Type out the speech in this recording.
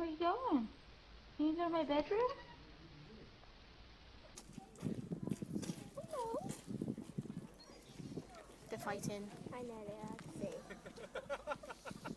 Where you going? You going to my bedroom? They're fighting. I know they are. See.